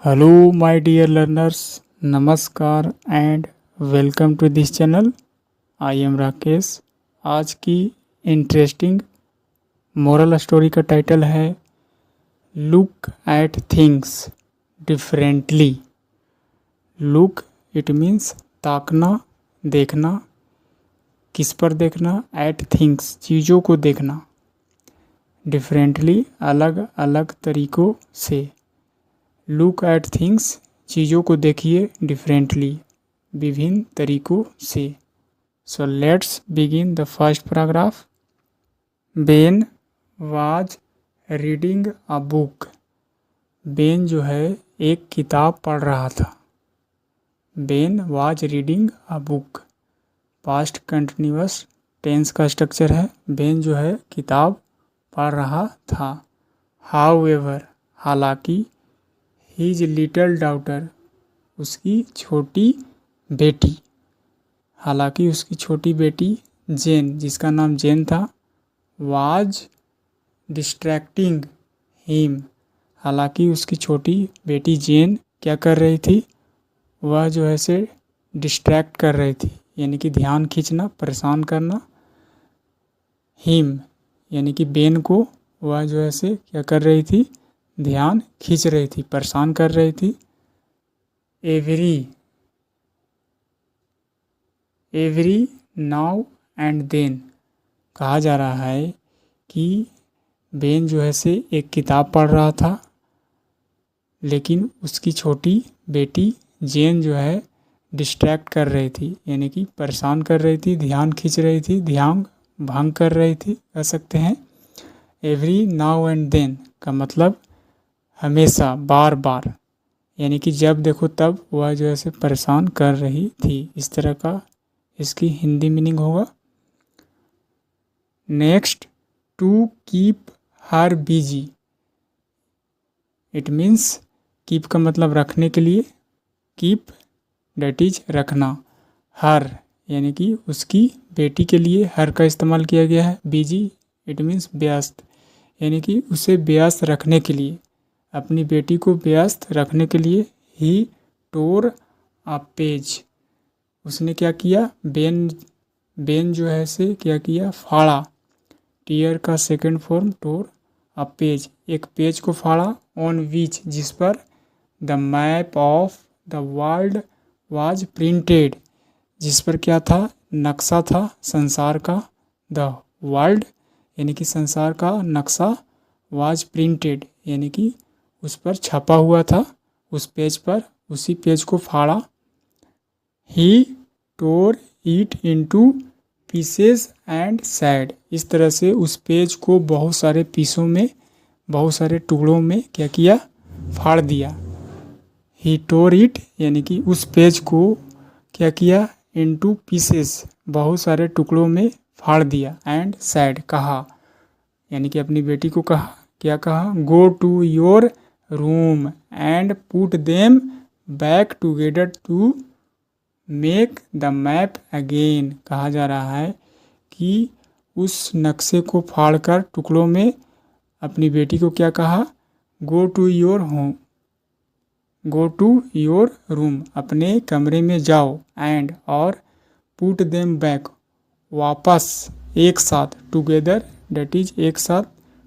Hello, my dear learners. Namaskar and welcome to this channel. I am Rakesh. आज की interesting moral story का title है look at things differently. Look it means ताकना, देखना। किस पर देखना? एट थिंग्स, चीज़ों को देखना। डिफरेंटली, अलग अलग तरीक़ों से। लुक एट थिंग्स, चीज़ों को देखिए डिफरेंटली, विभिन्न तरीक़ों से। So let's begin the first paragraph. Ben was reading a book. Ben जो है एक किताब पढ़ रहा था। Ben was reading a book, past continuous tense का स्ट्रक्चर है। बेन जो है किताब पढ़ रहा था। हाउएवर, हालांकि, हीज लिटल डाउटर, उसकी छोटी बेटी, हालांकि उसकी छोटी बेटी जेन, जिसका नाम जेन था, वाज डिस्ट्रैक्टिंग हिम, हालांकि उसकी छोटी बेटी जेन क्या कर रही थी? वह जो है से डिस्ट्रैक्ट कर रही थी, यानी कि ध्यान खींचना, परेशान करना। हिम यानी कि बेन को वह जो है से क्या कर रही थी? ध्यान खींच रही थी, परेशान कर रही थी। एवरी नाउ एंड देन, कहा जा रहा है कि बेन जो है से एक किताब पढ़ रहा था, लेकिन उसकी छोटी बेटी जेन जो है डिस्ट्रैक्ट कर रही थी, यानी कि परेशान कर रही थी, ध्यान खींच रही थी, ध्यान भंग कर रही थी, कह सकते हैं। एवरी नाउ एंड देन का मतलब हमेशा, बार बार, यानी कि जब देखो तब वह जो है परेशान कर रही थी। इस तरह का इसकी हिंदी मीनिंग होगा। Next, to keep her busy. It means keep का मतलब रखने के लिए, कीप डेट इज रखना। हर यानी कि उसकी बेटी के लिए हर का इस्तेमाल किया गया है। बिजी इट मीन्स व्यस्त, यानी कि उसे व्यस्त रखने के लिए, अपनी बेटी को व्यस्त रखने के लिए। ही टोर अ पेज, उसने क्या किया? बेन जो है से क्या किया? फाड़ा। टीयर का second form tore a page, एक पेज को फाड़ा। ऑन विच, जिस पर the map of the world was printed, जिस पर क्या था? नक्शा था संसार का। द वर्ल्ड यानी कि संसार का नक्शा, वाज प्रिंटेड यानी कि उस पर छपा हुआ था, उस पेज पर, उसी पेज को फाड़ा। He tore it into pieces and said, इस तरह से उस पेज को बहुत सारे पीसों में, बहुत सारे टुकड़ों में क्या किया? फाड़ दिया। ही टोर इट यानी कि उस पेज को क्या किया? इनटू पीसेस, बहुत सारे टुकड़ों में फाड़ दिया। एंड सैड, कहा, यानी कि अपनी बेटी को कहा, क्या कहा? Go to your room and put them back together to make the map again. कहा जा रहा है कि उस नक्शे को फाड़कर टुकड़ों में अपनी बेटी को क्या कहा? Go to your home, go to your room, अपने कमरे में जाओ। एंड और पुट देम बैक, वापस, एक साथ, टुगेदर डेट इज एक साथ,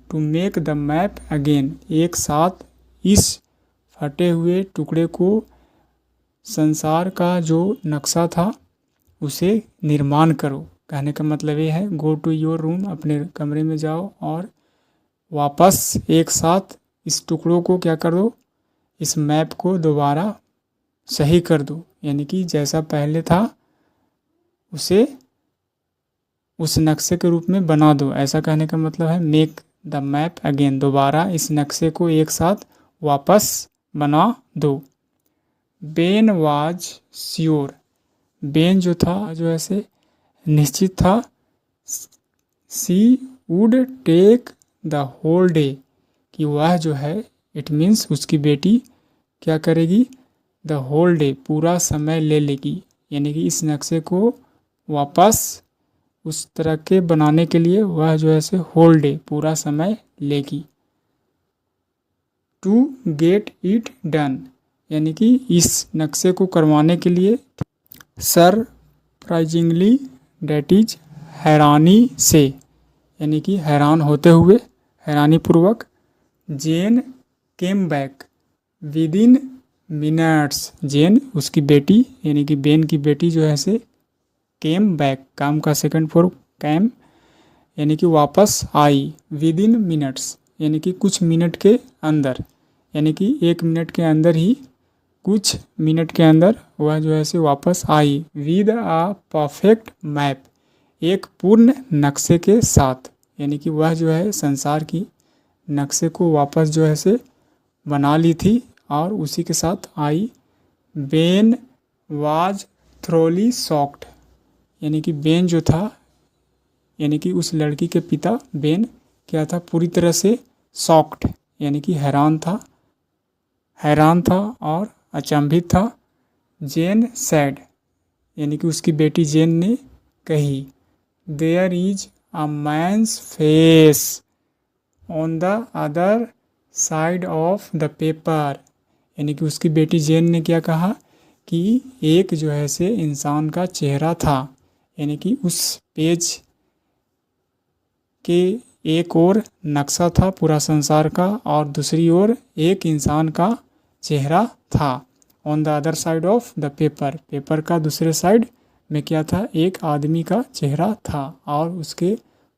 to make the map again, एक साथ इस फटे हुए टुकड़े को, संसार का जो नक्शा था उसे निर्माण करो। कहने का मतलब ये है, गो टू योर रूम, अपने कमरे में जाओ और वापस एक साथ इस टुकड़ों को क्या कर दो? इस मैप को दोबारा सही कर दो, यानी कि जैसा पहले था उसे उस नक्शे के रूप में बना दो। ऐसा कहने का मतलब है मेक द मैप अगेन, दोबारा इस नक्शे को एक साथ वापस बना दो। बेन वाज श्योर, बेन जो था जो ऐसे निश्चित था। She would take the whole day, कि वह जो है, इट मीन्स उसकी बेटी क्या करेगी? द होल डे, पूरा समय ले लेगी, यानी कि इस नक्शे को वापस उस तरह के बनाने के लिए वह जो है से होल डे, पूरा समय लेगी। टू गेट इट डन, यानी कि इस नक्शे को करवाने के लिए सरप्राइजिंगली डेट इज हैरानी से, यानी कि हैरान होते हुए, हैरानी पूर्वक, Jane came back within minutes, Jane उसकी बेटी यानी कि बेन की बेटी जो है से केम बैक, काम का सेकंड फॉर्म कैम यानी कि वापस आई, विद इन मिनट्स यानी कि कुछ मिनट के अंदर, यानी कि 1 मिनट के अंदर ही, कुछ मिनट के अंदर वह जो है से वापस आई, विद आ परफेक्ट मैप, एक पूर्ण नक्शे के साथ, यानी कि वह जो है संसार की नक्शे को वापस जो है से बना ली थी और उसी के साथ आई। बेन वाज थ्रोली शॉक्ड, यानी कि बेन जो था, यानी कि उस लड़की के पिता बेन क्या था, पूरी तरह से शॉक्ड यानी कि हैरान था और अचंभित था। जेन सैड, यानी कि उसकी बेटी जेन ने कही, there is a man's face on the other side of the paper, यानी कि उसकी बेटी जेन ने क्या कहा कि एक जो है से इंसान का चेहरा था, यानी कि उस पेज के एक ओर नक्शा था पूरा संसार का और दूसरी ओर एक इंसान का चेहरा था। On the other side of the paper, paper का दूसरे साइड में क्या था, एक आदमी का चेहरा था और उसके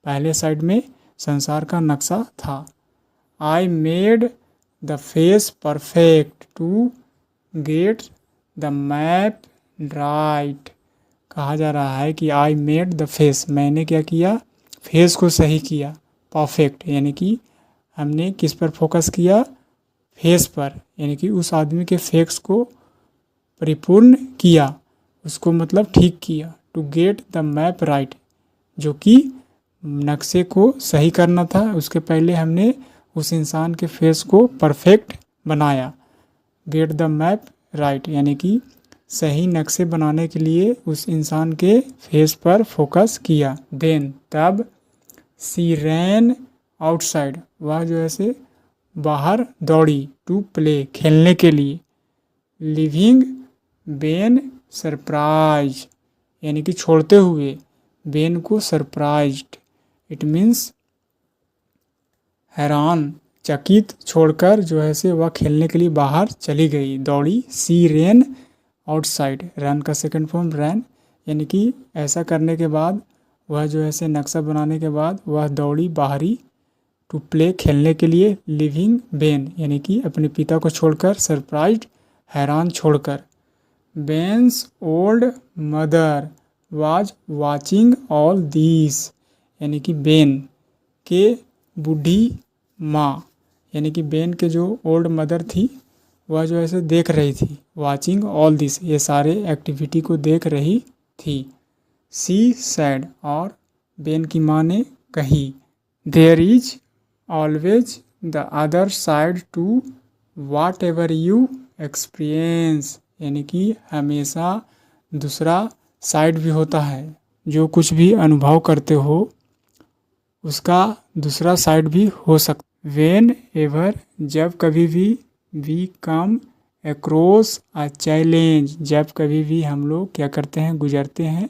पहले साइड में संसार का नक्शा था। I made the face perfect to get the map right, कहा जा रहा है कि आई मेड द फेस, मैंने क्या किया, फेस को सही किया, परफेक्ट यानी कि हमने किस पर फोकस किया, फेस पर, यानी कि उस आदमी के फेस को परिपूर्ण किया, उसको मतलब ठीक किया। To get the map right, जो कि नक्शे को सही करना था, उसके पहले हमने उस इंसान के फेस को परफेक्ट बनाया। गेट द मैप राइट यानी कि सही नक्शे बनाने के लिए उस इंसान के फेस पर फोकस किया। देन तब सी रैन आउटसाइड, वह जो है से बाहर दौड़ी, टू प्ले खेलने के लिए, लिविंग बेन सरप्राइज यानी कि छोड़ते हुए बेन को सरप्राइज्ड, इट मीन्स हैरान, चकित छोड़कर जो है से वह खेलने के लिए बाहर चली गई, दौड़ी। सी रैन आउटसाइड, रन का सेकंड फॉर्म रैन, यानी कि ऐसा करने के बाद वह जो है से नक्शा बनाने के बाद वह दौड़ी बाहरी, टू प्ले खेलने के लिए, लिविंग बेन यानी कि अपने पिता को छोड़कर, सरप्राइज्ड हैरान छोड़कर। बेन्स old mother was watching all this, यानी कि बेन के बूढ़ी माँ, यानी कि बेन के जो ओल्ड मदर थी वह जो ऐसे देख रही थी, वाचिंग ऑल दिस ये सारे एक्टिविटी को देख रही थी। सी सैड, और बेन की माँ ने कही, there is always the other side to whatever you experience, यानी कि हमेशा दूसरा साइड भी होता है, जो कुछ भी अनुभव करते हो उसका दूसरा साइड भी हो सकता। वेन एवर, जब कभी भी, we come across a challenge, जब कभी भी हम लोग क्या करते हैं, गुजरते हैं,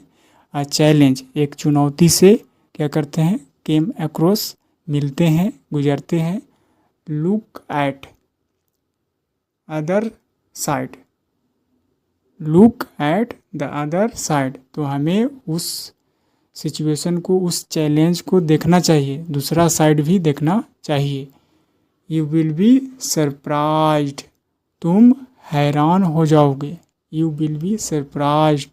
अ चैलेंज एक चुनौती से क्या करते हैं, केम अक्रॉस मिलते हैं, गुजरते हैं। Look at other side, look at the other side, तो हमें उस सिचुएशन को, उस चैलेंज को देखना चाहिए, दूसरा साइड भी देखना चाहिए। यू विल बी सरप्राइज्ड, तुम हैरान हो जाओगे। You will be surprised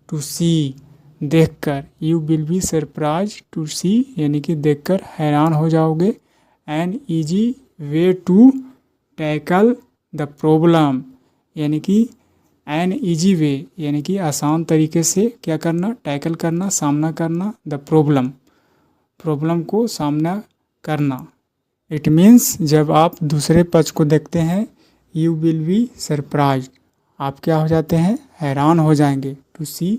to see, देखकर, you will be surprised to see यानी कि देखकर हैरान हो जाओगे। An easy way to tackle the problem, यानी कि एन ईजी वे यानी कि आसान तरीके से क्या करना, टैकल करना, सामना करना, द प्रॉब्लम, प्रॉब्लम को सामना करना। इट मीन्स जब आप दूसरे पक्ष को देखते हैं, यू विल बी सरप्राइज्ड, आप क्या हो जाते हैं, हैरान हो जाएंगे। टू सी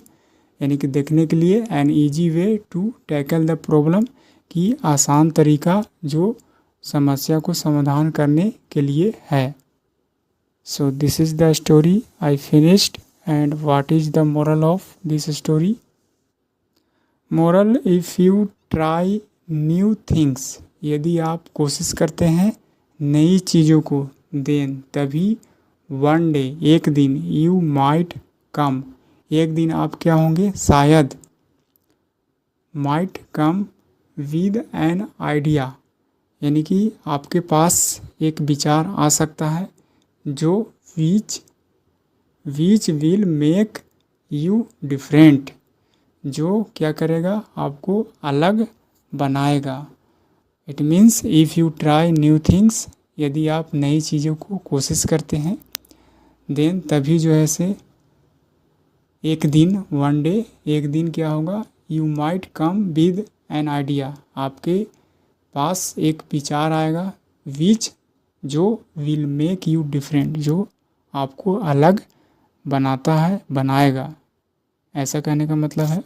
यानी कि देखने के लिए, an easy way to tackle the problem की आसान तरीका जो समस्या को समाधान करने के लिए है। So this is the story I finished. And what is the moral of this story? Moral, if you try new things, यदि आप कोशिश करते हैं नई चीज़ों को, then तभी one day, एक दिन, you might come, एक दिन आप क्या होंगे, शायद, might come with an idea, यानी कि आपके पास एक विचार आ सकता है जो which will make you different, जो क्या करेगा, आपको अलग बनाएगा। It means if you try new things, यदि आप नई चीज़ों को कोशिश करते हैं, देन तभी जो है से एक दिन, वन डे, एक दिन क्या होगा, you might come with an idea, आपके पास एक विचार आएगा, विच, जो विल मेक यू डिफरेंट, जो आपको अलग बनाता है, बनाएगा। ऐसा कहने का मतलब है